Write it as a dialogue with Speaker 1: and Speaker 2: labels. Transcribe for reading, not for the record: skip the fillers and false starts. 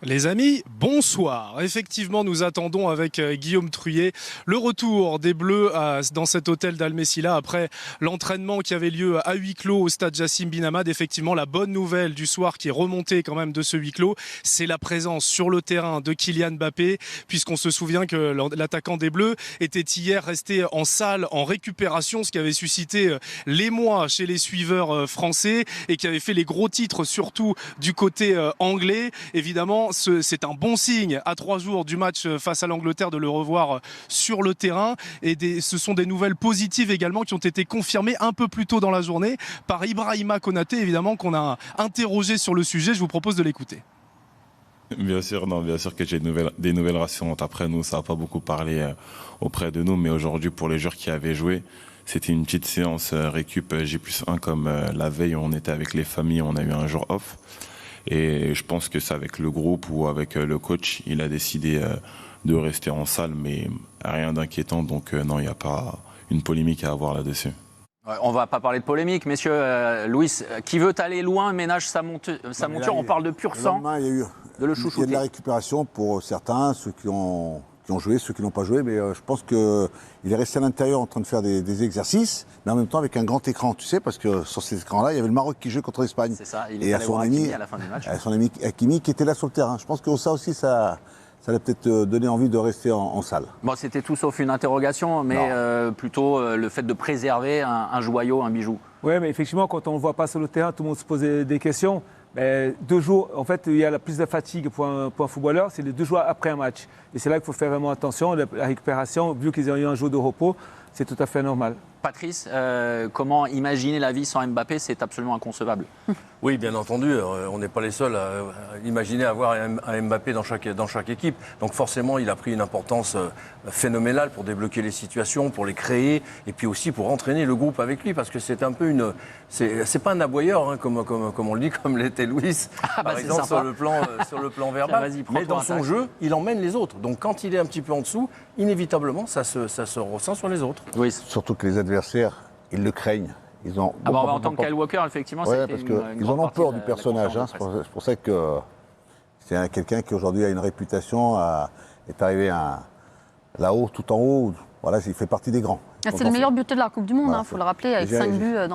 Speaker 1: Les amis, bonsoir. Effectivement, nous attendons avec Guillaume Truyet le retour des Bleus dans cet hôtel d'Al-Messila après l'entraînement qui avait lieu à huis clos au stade Jassim Bin Hamad. Effectivement, la bonne nouvelle du soir qui est remontée quand même de ce huis clos, c'est la présence sur le terrain de Kylian Mbappé, puisqu'on se souvient que l'attaquant des Bleus était hier resté en salle en récupération, ce qui avait suscité l'émoi chez les suiveurs français et qui avait fait les gros titres, surtout du côté anglais. Évidemment, c'est un bon signe à 3 jours du match face à l'Angleterre de le revoir sur le terrain. Et ce sont des nouvelles positives également qui ont été confirmées un peu plus tôt dans la journée par Ibrahima Konaté, évidemment, qu'on a interrogé sur le sujet. Je vous propose de l'écouter.
Speaker 2: Bien sûr que j'ai des nouvelles rassurantes. Après nous, ça n'a pas beaucoup parlé auprès de nous, mais aujourd'hui, pour les joueurs qui avaient joué, c'était une petite séance récup J+1 comme la veille où on était avec les familles, on a eu un jour off. Et je pense que c'est avec le groupe ou avec le coach, il a décidé de rester en salle, mais rien d'inquiétant. Donc non, il n'y a pas une polémique à avoir là-dessus.
Speaker 3: On ne va pas parler de polémique, messieurs. Louis, qui veut aller loin ménage sa monture. On parle de pur sang.
Speaker 4: Il y a eu
Speaker 3: de le chouchouter.
Speaker 4: Il y a de la récupération pour certains, ceux qui ont joué, ceux qui n'ont pas joué. Mais je pense qu'il est resté à l'intérieur en train de faire des exercices, mais en même temps avec un grand écran, tu sais, parce que sur ces écrans-là, il y avait le Maroc qui jouait contre l'Espagne.
Speaker 3: C'est ça, il
Speaker 4: et
Speaker 3: est
Speaker 4: à
Speaker 3: allé
Speaker 4: son
Speaker 3: voir
Speaker 4: ami,
Speaker 3: Hakimi à la fin du match.
Speaker 4: À son ami Hakimi qui était là sur le terrain. Je pense que ça aussi, ça l'a peut-être donné envie de rester en salle.
Speaker 3: Bon, c'était tout sauf une interrogation, mais plutôt le fait de préserver un joyau, un bijou.
Speaker 5: Oui, mais effectivement, quand on ne le voit pas sur le terrain, tout le monde se pose des questions. Mais 2 jours, en fait, il y a la plus de fatigue pour un footballeur, c'est les 2 jours après un match. Et c'est là qu'il faut faire vraiment attention. La récupération, vu qu'ils ont eu un jour de repos, c'est tout à fait normal.
Speaker 3: Patrice, comment imaginer la vie sans Mbappé? C'est absolument inconcevable.
Speaker 6: Oui, bien entendu, on n'est pas les seuls à imaginer avoir un Mbappé dans chaque équipe. Donc forcément, il a pris une importance phénoménale pour débloquer les situations, pour les créer, et puis aussi pour entraîner le groupe avec lui, parce que c'est un peu c'est pas un aboyeur, hein, comme on le dit, comme l'était Louis, par exemple, sur le plan verbal. Mais dans son jeu, il emmène les autres. Donc quand il est un petit peu en dessous, inévitablement, ça se ressent sur les autres.
Speaker 3: Oui.
Speaker 4: Surtout que les adversaires, ils le craignent. Ils ont
Speaker 3: en tant que Kyle Walker, effectivement,
Speaker 4: ouais, parce qu'ils en ont peur du personnage. Hein, c'est pour ça que c'est quelqu'un qui aujourd'hui a une réputation, est arrivé là-haut, tout en haut. Voilà, il fait partie des grands.
Speaker 7: C'est le meilleur buteur de la Coupe du Monde, il faut le rappeler, avec 5 buts dans